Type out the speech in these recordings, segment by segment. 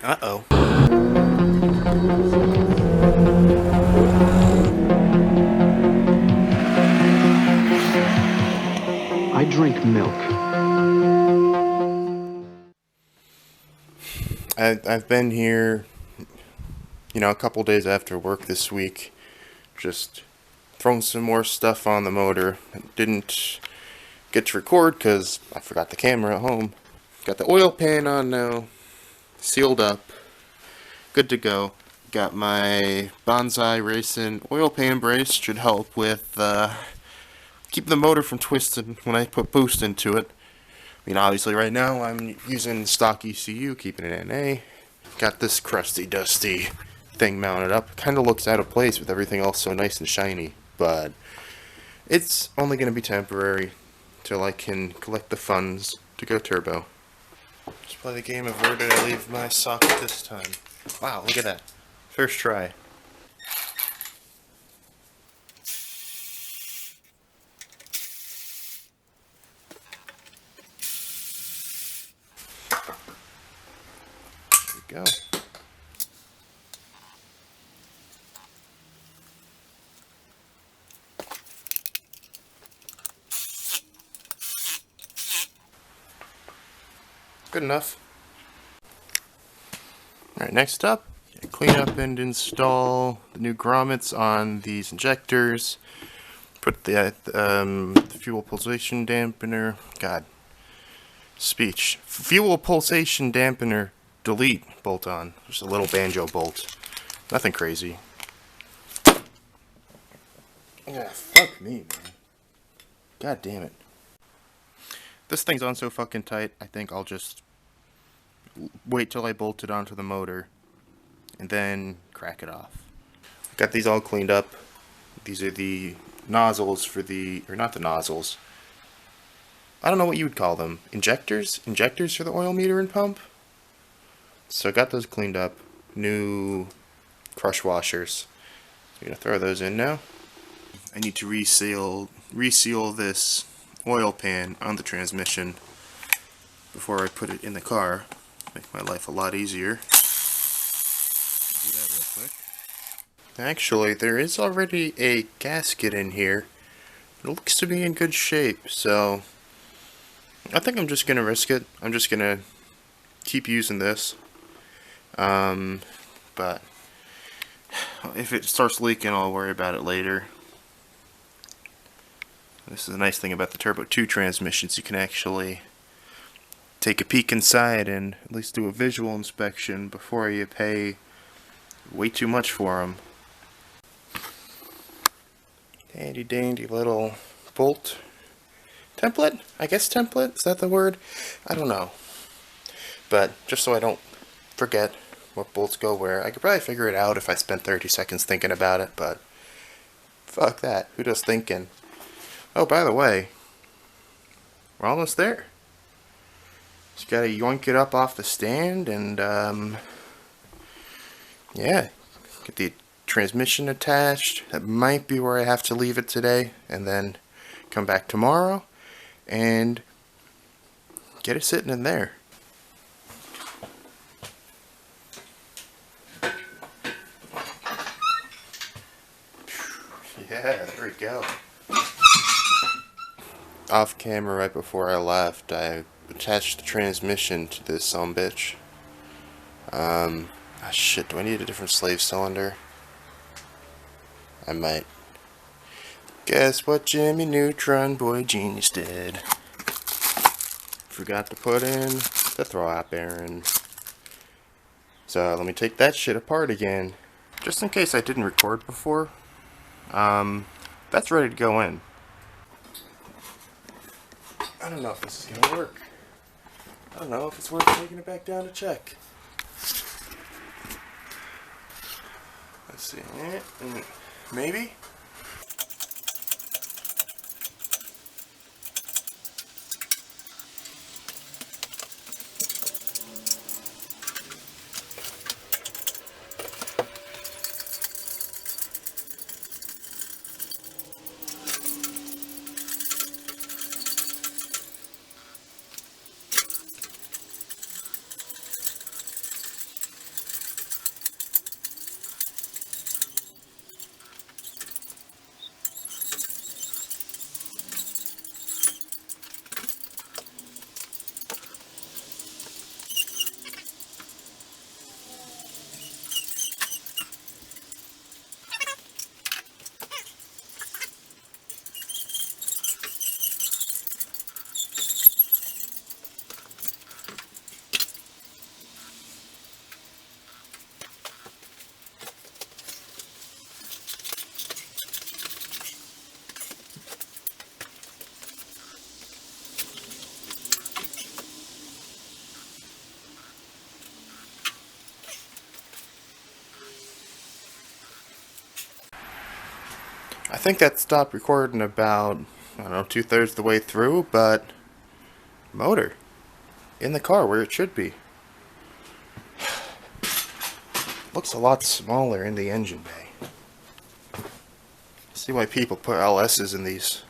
Uh-oh. I drink milk. I've been here, a couple days after work this week, just throwing some more stuff on the motor. Didn't get to record because I forgot the camera at home. Got the oil pan on now, sealed up, good to go. Got my Bonsai Racing oil pan brace, should help with keep the motor from twisting when I put boost into it. Obviously right now I'm using stock ECU, keeping it NA. Got this crusty, dusty thing mounted up. Kind of looks out of place with everything else so nice and shiny, but it's only going to be temporary till I can collect the funds to go turbo. Let's play the game of where did I leave my socket this time. Wow, look at that. First try. There we go. Good enough. Alright, next up, clean up and install the new grommets on these injectors. Put the fuel pulsation dampener, fuel pulsation dampener delete bolt on. Just a little banjo bolt. Nothing crazy. Yeah, fuck me, man. God damn it. This thing's on so fucking tight, I think I'll just wait till I bolt it onto the motor and then crack it off. Got these all cleaned up. These are the nozzles for not the nozzles. I don't know what you would call them. Injectors? Injectors for the oil meter and pump? So I got those cleaned up. New crush washers. I'm gonna throw those in now. I need to reseal this oil pan on the transmission before I put it in the car. Make my life a lot easier. Do that real quick. Actually, there is already a gasket in here. It looks to be in good shape, so I think I'm just gonna risk it. I'm just gonna keep using this. But if it starts leaking, I'll worry about it later. This is a nice thing about the Turbo 2 transmissions. You can actually take a peek inside and at least do a visual inspection before you pay way too much for them. Handy dandy little bolt template? I guess template? Is that the word? I don't know. But just so I don't forget what bolts go where, I could probably figure it out if I spent 30 seconds thinking about it, but fuck that. Who does thinking? Oh, by the way, we're almost there. Just gotta yoink it up off the stand and, yeah, get the transmission attached. That might be where I have to leave it today, and then come back tomorrow and get it sitting in there. Yeah, there we go. Off camera right before I left, I attached the transmission to this sumbitch. Shit, do I need a different slave cylinder? I might. Guess what Jimmy Neutron Boy Genius did? Forgot to put in the throw-out bearing. So let me take that shit apart again. Just in case I didn't record before. That's ready to go in. I don't know if this is gonna work. I don't know if it's worth taking it back down to check. Let's see. Maybe? think that stopped recording about, I don't know, 2/3 the way through, but motor in the car where it should be. Looks a lot smaller in the engine bay. See why people put LS's in these.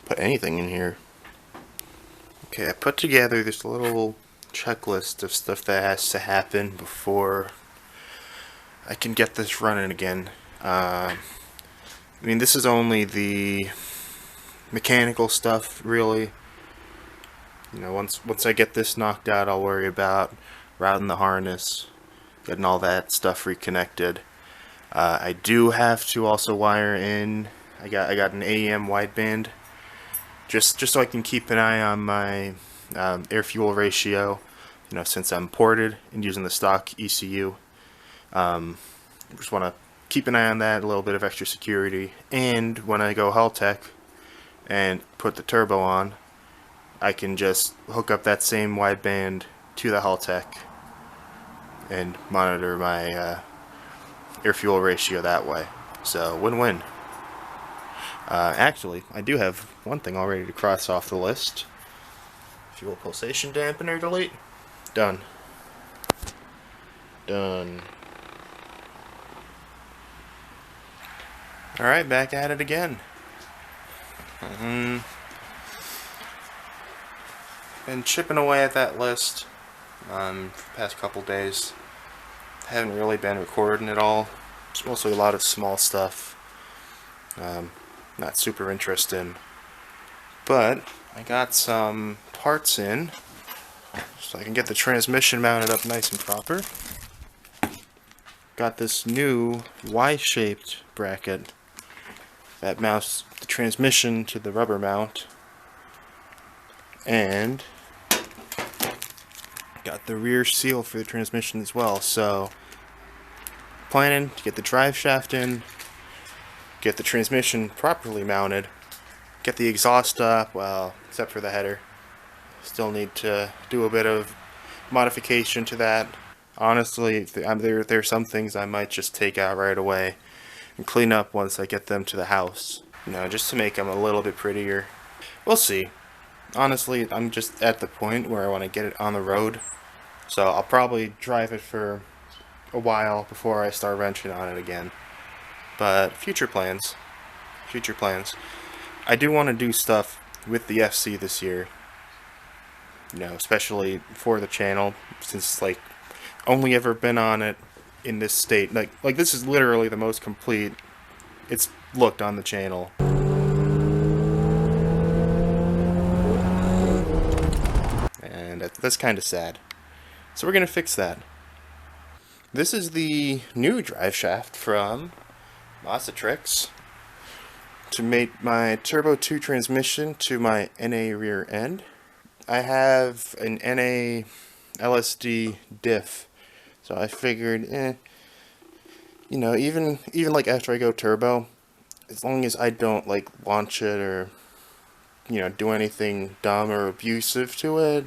Put anything in here. Okay, I put together this little checklist of stuff that has to happen before I can get this running again. I mean, this is only the mechanical stuff, really. You know, once I get this knocked out, I'll worry about routing the harness, getting all that stuff reconnected. I do have to also wire in. I got an AEM wideband, just so I can keep an eye on my air fuel ratio. You know, since I'm ported and using the stock ECU, just want to keep an eye on that. A little bit of extra security. And when I go hull tech and put the turbo on, I can just hook up that same wideband to the hull tech and monitor my air fuel ratio that way. So win-win. Actually, I do have one thing already to cross off the list. Fuel pulsation dampener delete. Done. Done. Alright, back at it again. Been chipping away at that list for the past couple days. Haven't really been recording at all. It's mostly a lot of small stuff. Not super interesting. But I got some parts in so I can get the transmission mounted up nice and proper. Got this new Y-shaped bracket that mounts the transmission to the rubber mount. And got the rear seal for the transmission as well. So planning to get the drive shaft in, get the transmission properly mounted, get the exhaust up, well, except for the header. Still need to do a bit of modification to that. Honestly, there are some things I might just take out right away and clean up once I get them to the house. You know, just to make them a little bit prettier. We'll see. Honestly, I'm just at the point where I want to get it on the road. So I'll probably drive it for a while before I start wrenching on it again. But future plans. Future plans. I do want to do stuff with the FC this year. You know, especially for the channel, since like only ever been on it in this state. Like this is literally the most complete it's looked on the channel. And that's kind of sad. So we're gonna fix that. This is the new drive shaft from Tricks to make my Turbo 2 transmission to my NA rear end. I have an NA LSD diff, so I figured, you know, even like after I go turbo, as long as I don't like launch it or, you know, do anything dumb or abusive to it,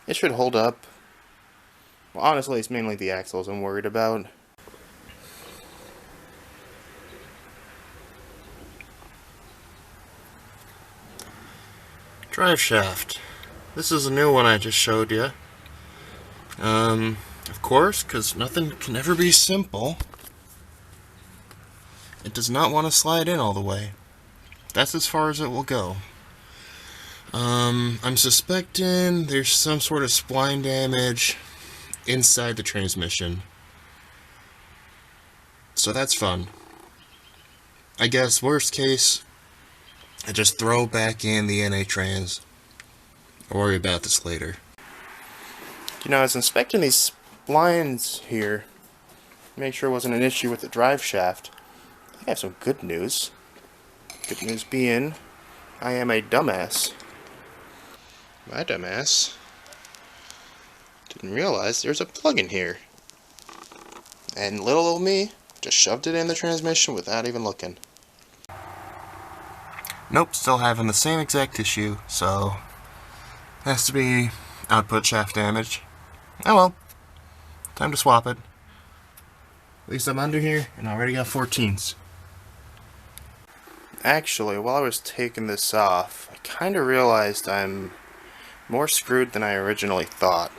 it should hold up. Well, honestly, it's mainly the axles I'm worried about. Drive shaft. This is a new one I just showed you. Of course, because nothing can ever be simple. It does not want to slide in all the way. That's as far as it will go. I'm suspecting there's some sort of spline damage inside the transmission. So that's fun. I guess worst case, I just throw back in the NA trans. I'll worry about this later. You know, I was inspecting these splines here, make sure it wasn't an issue with the drive shaft. I have some good news. Good news being, I am a dumbass. My dumbass didn't realize there's a plug in here. And little old me just shoved it in the transmission without even looking. Nope, still having the same exact issue, so has to be output shaft damage. Oh well, time to swap it. At least I'm under here and already got 14s. Actually, while I was taking this off, I kind of realized I'm more screwed than I originally thought.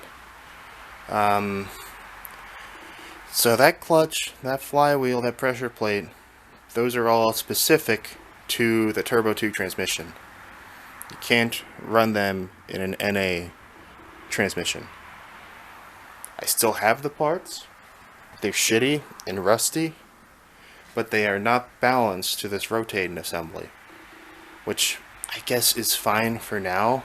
So that clutch, that flywheel, that pressure plate, those are all specific to the Turbo 2 transmission. You can't run them in an NA transmission. I still have the parts. They're shitty and rusty, but they are not balanced to this rotating assembly, which I guess is fine for now,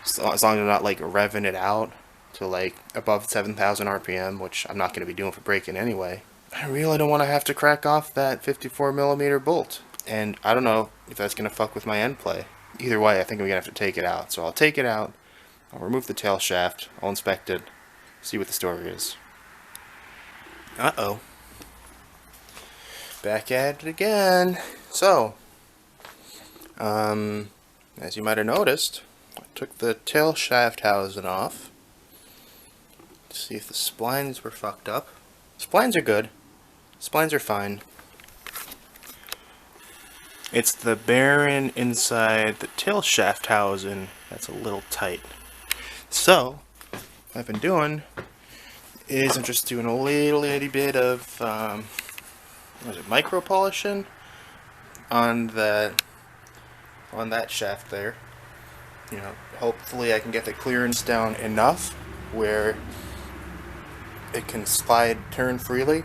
as long as I'm not like revving it out to like above 7,000 RPM, which I'm not going to be doing for braking anyway. I really don't want to have to crack off that 54mm bolt, and I don't know if that's going to fuck with my end play. Either way, I think I'm going to have to take it out, so I'll take it out, I'll remove the tail shaft, I'll inspect it, see what the story is. Uh-oh. Back at it again. So, as you might have noticed, I took the tail shaft housing off to see if the splines were fucked up. Splines are good. Splines are fine. It's the bearing inside the tail shaft housing that's a little tight. So, what I've been doing is I'm just doing a little itty bit of what is it, micro polishing on that shaft there. You know, hopefully I can get the clearance down enough where it can slide, turn freely.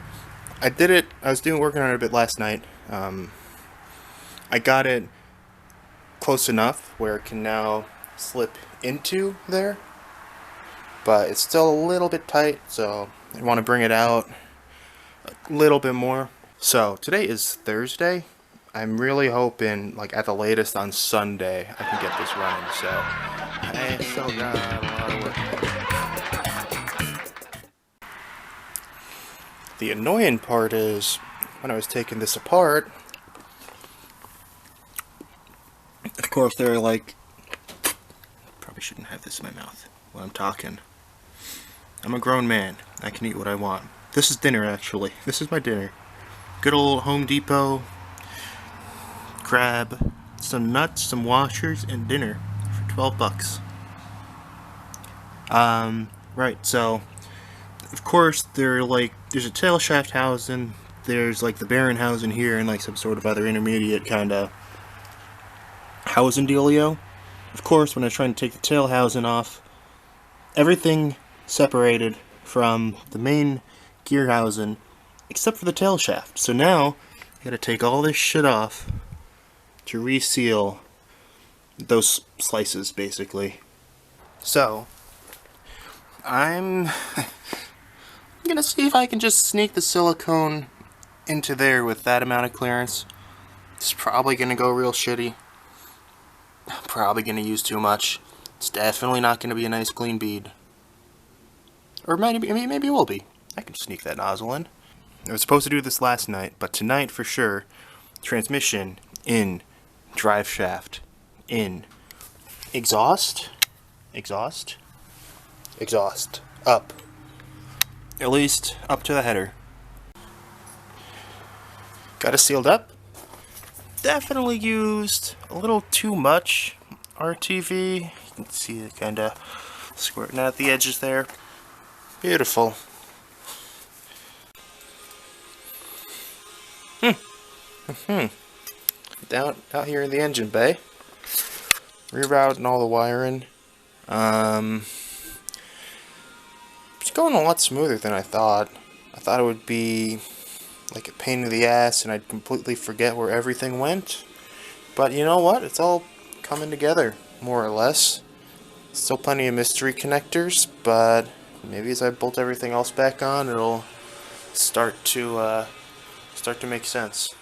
I was working on it a bit last night. I got it close enough where it can now slip into there, but it's still a little bit tight, so I want to bring it out a little bit more. So today is Thursday. I'm really hoping, like at the latest on Sunday, I can get this running. So I still got a lot of work. The annoying part is when I was taking this apart, of course they're like, probably shouldn't have this in my mouth when I'm talking. I'm a grown man. I can eat what I want. This is dinner, actually. This is my dinner. Good old Home Depot. Grab some nuts, some washers, and dinner for 12 bucks. Right, so of course there's a tail shaft housing, there's like the bearing housing here, and like some sort of other intermediate kind of housing dealio. Of course, when I was trying to take the tail housing off, everything separated from the main gear housing except for the tail shaft. So now I gotta take all this shit off to reseal those slices, basically. So I'm gonna see if I can just sneak the silicone into there with that amount of clearance. It's probably gonna go real shitty. I'm probably gonna use too much. It's definitely not gonna be a nice clean bead. Or maybe it will be. I can sneak that nozzle in. I was supposed to do this last night, but tonight for sure. Transmission in, drive shaft in, exhaust, up. At least up to the header. Got it sealed up. Definitely used a little too much RTV. You can see it kind of squirting out the edges there. Beautiful. Down out here in the engine bay, rerouting all the wiring. It's going a lot smoother than I thought. I thought it would be like a pain in the ass and I'd completely forget where everything went. But you know what? It's all coming together, more or less. Still plenty of mystery connectors, but maybe as I bolt everything else back on, it'll start to make sense.